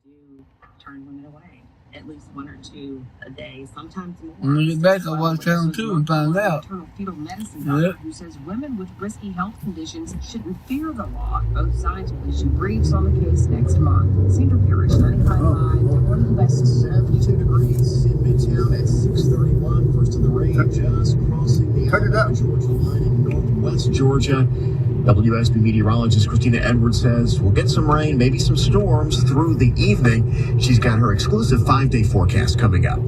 do turn women away. At least one or two a day, sometimes more. I'm going to get back on Watch Channel 2 and find out. Maternal fetal medicine doctor who says women with risky health conditions shouldn't fear the law. Both sides will issue briefs on the case next month. Cedar Parish, 95.5, West 72 degrees in Midtown at 6:31. First of the rain just crossing the Georgia line in northwest Georgia. WSB meteorologist Christina Edwards says we'll get some rain, maybe some storms through the evening. She's got her exclusive 5-day forecast coming up.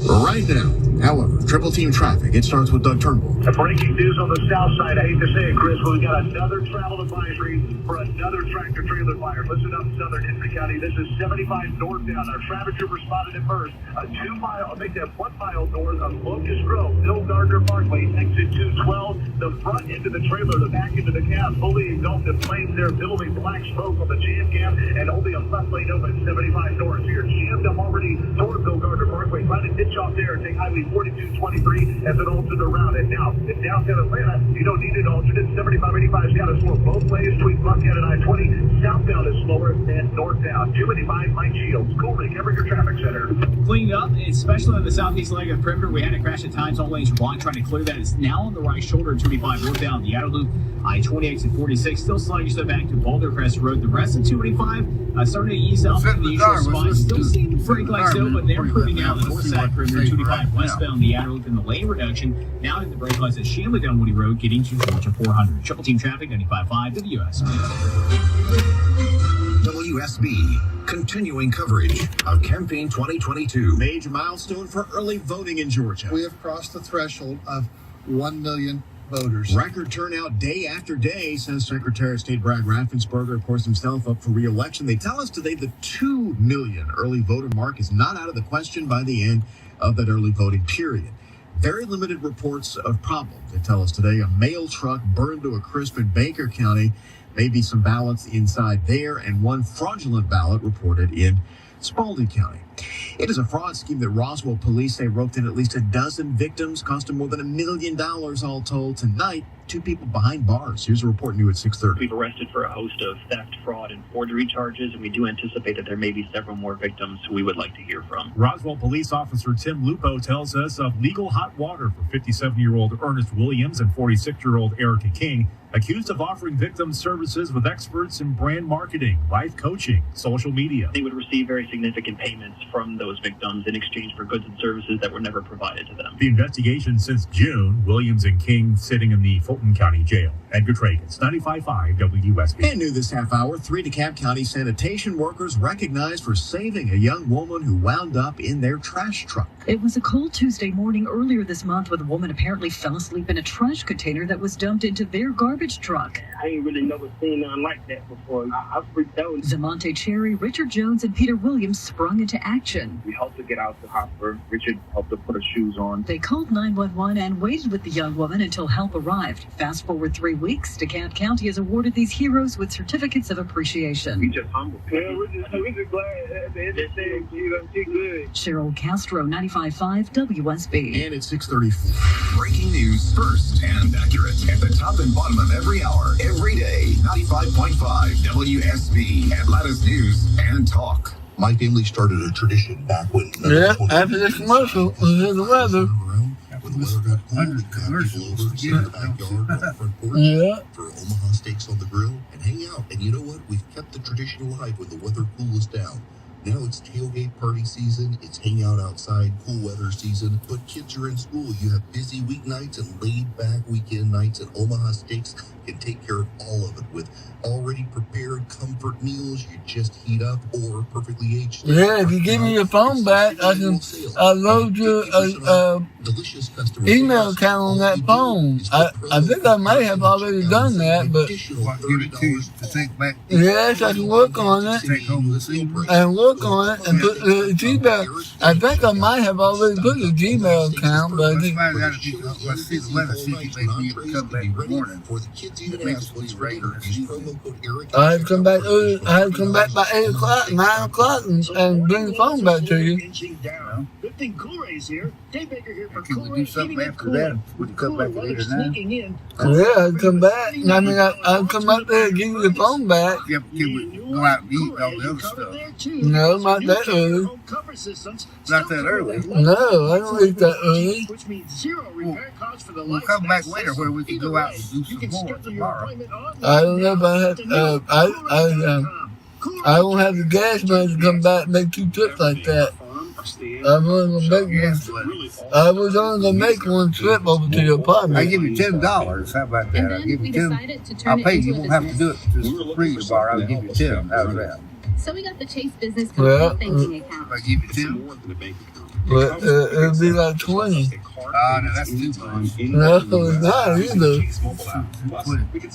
Right now, however, triple team traffic. It starts with Doug Turnbull. Breaking news on the south side. I hate to say it, Chris, but we got another travel advisory for another tractor trailer fire. Listen up, Southern Henry County. This is 75 northbound. Our traffic troopers spotted it first. A 2 mile, make that 1 mile north of Locust Grove, Bill Gardner Parkway, exit 212. The front end of the trailer, the back end of the cab, fully engulfed in flames there, billowing black smoke on the jam cam, and only a left lane open. 75 north here. Jammed up already toward Bill Gardner Parkway. Trying to ditch off there, take Highway 4223 as an alternate around. And now, in downtown Atlanta, you don't need an alternate. 7585's got us slow both ways between Buckhead and I-20. Southbound is slower than northbound. 285 Mike Shields. Cool Rick, Everett Traffic Center. Cleaned up, especially on the southeast leg of the perimeter. We had a crash at times. All lanes are blocked. Trying to clear that. It's now on the right shoulder. 285 northbound. The outer loop. I-20 and 46. Still sluggish though back to Boulder Crest Road. The rest of 285 starting to ease up in the usual spot. Still seeing brake lights though, but they're improving now. The north side perimeter. 285 westbound. The outer loop in the lane reduction. Now in the brake lights at Shanley down Woody Road, getting to Georgia 400. Triple team traffic 95.5 WSB. WSB, continuing coverage of Campaign 2022. Major milestone for early voting in Georgia. We have crossed the threshold of 1 million voters. Record turnout day after day, says Secretary of State Brad Raffensperger, of course, himself up for re-election. They tell us today the 2 million early voter mark is not out of the question by the end of that early voting period. Very limited reports of problems. They tell us today a mail truck burned to a crisp in Baker County. Maybe some ballots inside there, and one fraudulent ballot reported in Spalding County. It is a fraud scheme that Roswell police say roped in at least a dozen victims, cost them more than $1 million all told. Tonight, 2 people behind bars. Here's a report new at 6:30. We've arrested for a host of theft, fraud, and forgery charges, and we do anticipate that there may be several more victims who we would like to hear from. Roswell police officer Tim Lupo tells us of legal hot water for 57-year-old Ernest Williams and 46-year-old Erica King, accused of offering victims services with experts in brand marketing, life coaching, social media. They would receive very significant payments from those victims in exchange for goods and services that were never provided to them. The investigation since June, Williams and King sitting in the Fulton County Jail. Edgar Tragus, 95.5 WSB. And new this half hour, 3 DeKalb County sanitation workers recognized for saving a young woman who wound up in their trash truck. It was a cold Tuesday morning earlier this month when a woman apparently fell asleep in a trash container that was dumped into their garbage truck. I ain't really never seen nothing like that before. I freaked out. Zamonte Cherry, Richard Jones, and Peter Williams sprung into action. We helped her get out the hopper. Richard helped her put her shoes on. They called 911 and waited with the young woman until help arrived. Fast forward 3 weeks, DeKalb County has awarded these heroes with certificates of appreciation. We just humbled. Yeah, we're just glad at the end of the day, she's good. Cheryl Castro, 95.5 WSB. And it's 6:34. Breaking news first and accurate at the top and bottom of every hour, every day. 95.5 WSB, Atlanta's News and Talk. My family started a tradition back when... after this commercial, was in the weather. When the weather got cold, we'd have people over, sit in the backyard, on the front porch, for Omaha steaks on the grill, and hang out. And you know what? We've kept the tradition alive when the weather cools down. Now it's tailgate party season, it's hang out outside, cool weather season, but kids are in school. You have busy weeknights and laid-back weekend nights, and Omaha Steaks can take care of all of it with already prepared comfort meals you just heat up or perfectly aged. Yeah, if you give me your phone back, I'll load your delicious customer email account on that phone. I think I might have already done that, but yes, I can work on it and work on it and put the Gmail. I think I might have already put the Gmail account, but I think I had to come back early. I had to come back by 8 o'clock, 9 o'clock, and bring the phone back to you. thing, Cool-Ray's here. Dave Baker here for Can we Cool-Ray. do something Heating up after Cool-Ray. that? We With can come cooler back weather later now. sneaking in. Yeah, I'll come back. I mean, I'll come up there and give you the phone back. Yep, can we go out and eat all the other stuff? No, not that early. Not that early. No, I don't eat that early. Which means zero repair costs for the We'll come back later where we can go out and do some more tomorrow. I don't know if I have, I won't have the gas money to come back and make 2 trips like that. I'm only gonna make one. I was only gonna make 1 trip over to your apartment. I give you $10. How about that? I'll give you 10. I'll pay you. You won't have to do it just for free tomorrow. I'll give you 10. How's that? So we got the Chase Business Yeah. Complete banking account. I give you 10. But it'll be like 20. No, that's too much. No, it's not either.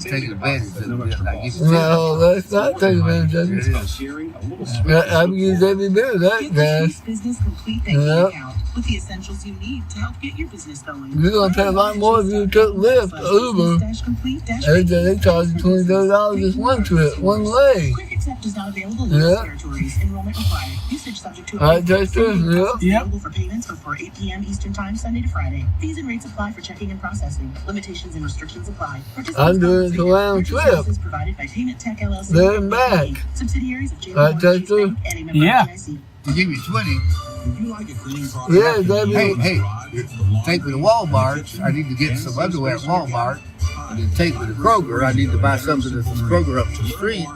Taking advantage of it. I give you 10. No, that's not taking advantage of it. I've used every bit of that, Get the guys. Chase Business Complete banking Yep. account with the essentials you need to help get your business going. You're gonna pay a lot more if you took Lyft or Uber. They charge you $20, $30 just one trip, one leg. Quick Accept is not available in Yeah. most territories. Enrollment required. Usage subject to All right, that's true. Yeah. Available for payments before 8 p.m. Eastern Time, Sunday to Friday. Fees and rates apply for checking and processing. Limitations and restrictions apply. I'm doing it a round trip. Services provided by Payment Tech LLC. There and back. Subsidiaries of JP All right, Morgan that's Chase true. Bank and a member Yeah. of FDIC. I'll give you 20. Yeah, that'd Hey, be. hey, take me to Walmart. I need to get some underwear at Walmart. And then take me to Kroger. I need to buy something that's from Kroger up the street.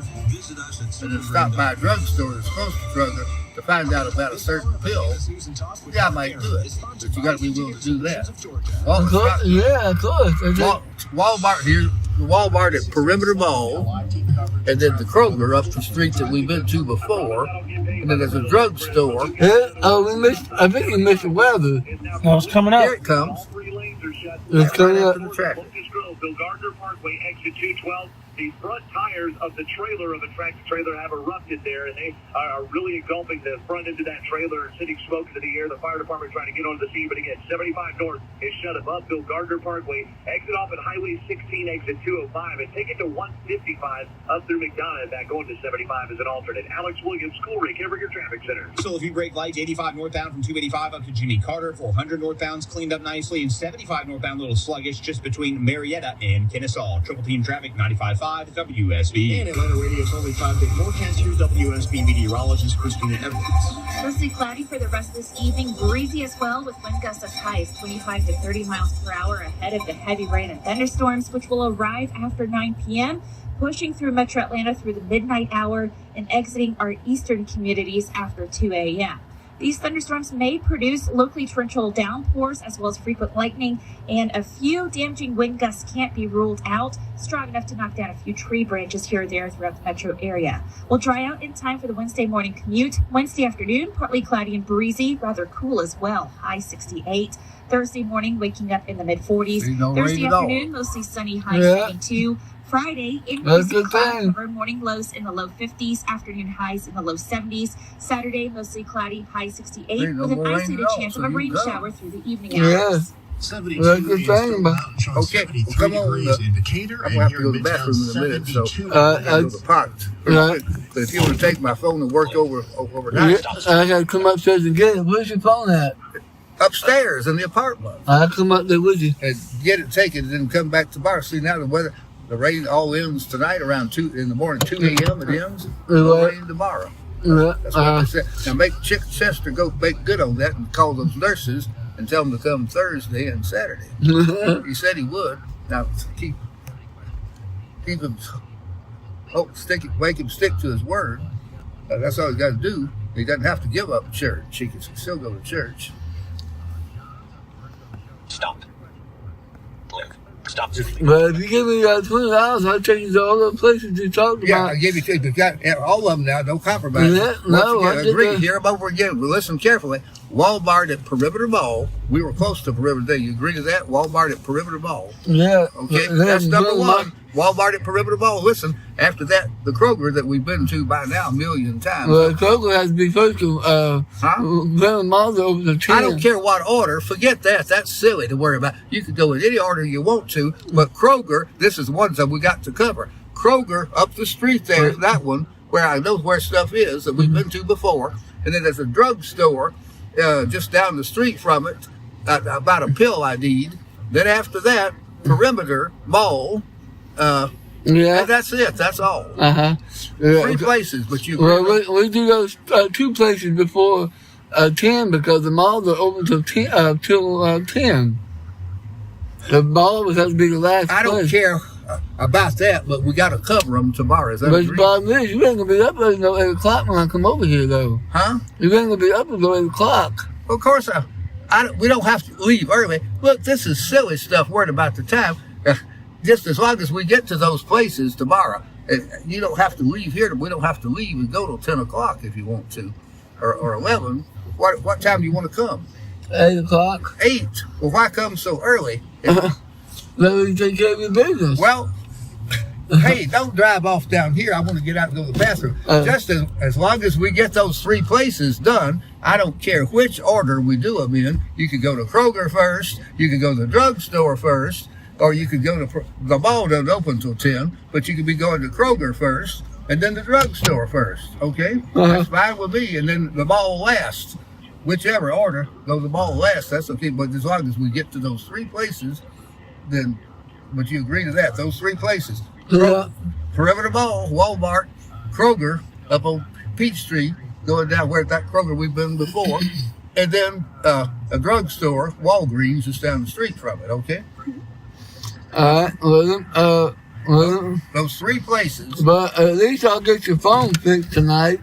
And then stop by a drugstore that's close to Kroger to find out about a certain pill. Yeah, I might do it. But you got to be willing to do that. Of course, yeah, of course. Walmart here, the Walmart at Perimeter Mall, and then the Kroger up the street that we've been to before, and then there's a drugstore. Yeah, we missed. I think we missed the weather. No, it's coming up. Here it comes. It's coming up. After the traffic. Bill Gardner Parkway, exit 212. The front tires of the trailer of the tractor trailer have erupted there, and they are really engulfing the front end of that trailer and sending smoke into the air. The fire department trying to get onto the scene, but again, 75 North is shut above Bill Gardner Parkway. Exit off at Highway 16, exit 205, and take it to 155 up through McDonough and back going to 75 as an alternate. Alex Williams, Cool-Ray, Everett Traffic Center. Still a few brake lights, 85 northbound from 285 up to Jimmy Carter. 400 northbound's cleaned up nicely, and 75 northbound a little sluggish just between Marietta and Kennesaw. Triple team traffic, 95.5 WSB. And Atlanta Radio's only 5-bit forecast. Here's WSB meteorologist Christina Edwards. Mostly cloudy for the rest of this evening. Breezy as well, with wind gusts as high as 25 to 30 miles per hour ahead of the heavy rain and thunderstorms, which will arrive after 9 p.m., pushing through Metro Atlanta through the midnight hour and exiting our eastern communities after 2 a.m. These thunderstorms may produce locally torrential downpours as well as frequent lightning, and a few damaging wind gusts can't be ruled out, strong enough to knock down a few tree branches here or there throughout the metro area. We'll dry out in time for the Wednesday morning commute. Wednesday afternoon, partly cloudy and breezy, rather cool as well, high 68. Thursday morning, waking up in the mid-40s. Thursday afternoon, mostly sunny, high 72. Friday, increasing clouds over morning lows in the low 50s, afternoon highs in the low 70s. Saturday, mostly cloudy, high 68, with an isolated chance of a rain shower through the evening hours. 72 Well, good thing, but Okay, well, come on. Indicator, I'm going to have to go to the bathroom in a minute, so I I'll go to the park. right. But if you want to take my phone and work overnight, I gotta come upstairs and get it. Where's your phone at? upstairs in the apartment. I'll come up there with you. And get it taken and then come back tomorrow. See, now the weather, the rain all ends tonight around 2 in the morning, 2 a.m. it ends. No rain tomorrow. That's what they said. Now make Chick Chester go make good on that and call those nurses and tell them to come Thursday and Saturday. He said he would. Now keep him, make him stick to his word. That's all he's got to do. He doesn't have to give up church. He can still go to church. Stop. Luke, stop. But if you give me $20, I'll take you to all the places you talked Yeah, about. I gave you two. You've got all of them now. No compromise. Yeah, no, Once again, I did agree. that. Hear them over again. But listen carefully. Walmart at Perimeter Mall. We were close to Perimeter Day. You agree to that? Walmart at Perimeter Mall. Yeah. Okay, that's number one. Walmart at Perimeter Mall. Listen, after that, the Kroger that we've been to by now a million times. Well, Kroger has to be first to Malls over the 10. I don't care what order. Forget that. That's silly to worry about. You can go in any order you want to, but Kroger, this is one that we got to cover. Kroger up the street there, that one, where I know where stuff is that we've been to before. And then there's a drugstore just down the street from it, about a pill I need. Then after that, Perimeter Mall. Yeah. And that's it. That's all. Yeah. 3 places, but you. Well, we do those 2 places before 10 because the malls are open till 10. The mall would have to be the last I don't place. care about that, but we got to cover them tomorrow. Is that But agreed? the problem is, you ain't gonna be up until 8 o'clock when I come over here, though. Huh? You ain't gonna be up until 8 o'clock. Of course, we don't have to leave early. Look, this is silly stuff. Worried about the time. Just as long as we get to those places tomorrow, you don't have to leave here. We don't have to leave and go till 10 o'clock if you want to, or 11. What time do you want to come? 8 o'clock. 8. Well, why come so early? Let me take care of your business. Well, hey, don't drive off down here. I want to get out and go to the bathroom. Just as long as we get those 3 places done, I don't care which order we do them in. You could go to Kroger first. You could go to the drugstore first. Or you could go to the mall. Doesn't open till 10, but you could be going to Kroger first and then the drugstore first. Okay, that's fine with me. And then the mall last, whichever order. Go to the mall last. That's okay. But as long as we get to those 3 places, then. But you agree to that? Those 3 places: Perimeter Mall, Walmart, Kroger up on Peachtree, going down where that Kroger we've been before, and then a drugstore, Walgreens, just down the street from it. Okay. All right, those 3 places. But at least I'll get your phone fixed tonight.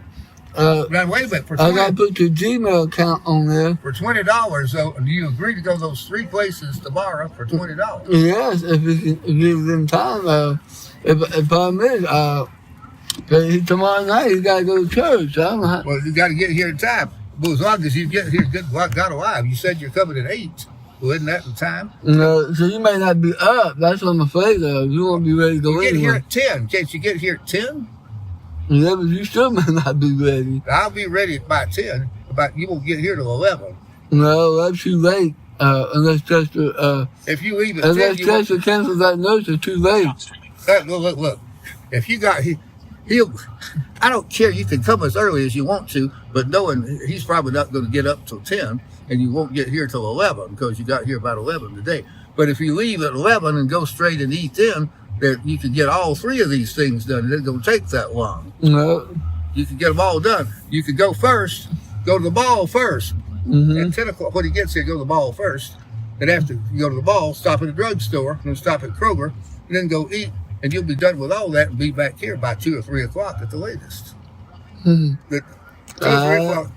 Now, wait a minute. I got to put your Gmail account on there. For $20, though, do you agree to go those 3 places tomorrow for $20? Yes, if you can give them time. If problem is, tomorrow night you got to go to church. I don't know how. Well, you got to get here in time. Well, as long as you get here, good God alive. You said you're coming at 8. Well, isn't that the time? No, so you may not be up. That's what I'm afraid of. You won't be ready to go You get anywhere. here at 10. Can't you get here at 10? Yeah, but you still may not be ready. I'll be ready by 10. But you won't get here till 11. No, that's too late. Unless Chester, if you leave at 10, unless Chester cancels that notice, it's too late. Look. If you got he'll. I don't care. You can come as early as you want to, but knowing he's probably not going to get up till 10, and you won't get here till 11 because you got here about 11 today. But if you leave at 11 and go straight and eat then, that you can get all 3 of these things done. It ain't going to take that long. No. You can get them all done. You could go first, go to the mall first. At 10 o'clock, when he gets here, go to the mall first. Then after you go to the mall, stop at the drugstore, then stop at Kroger, and then go eat. And you'll be done with all that and be back here by 2 or 3 o'clock at the latest. But 2 or 3 o'clock.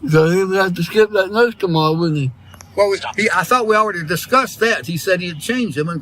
So he would have to skip that nurse tomorrow, wouldn't he? Well, I thought we already discussed that. He said he'd change them and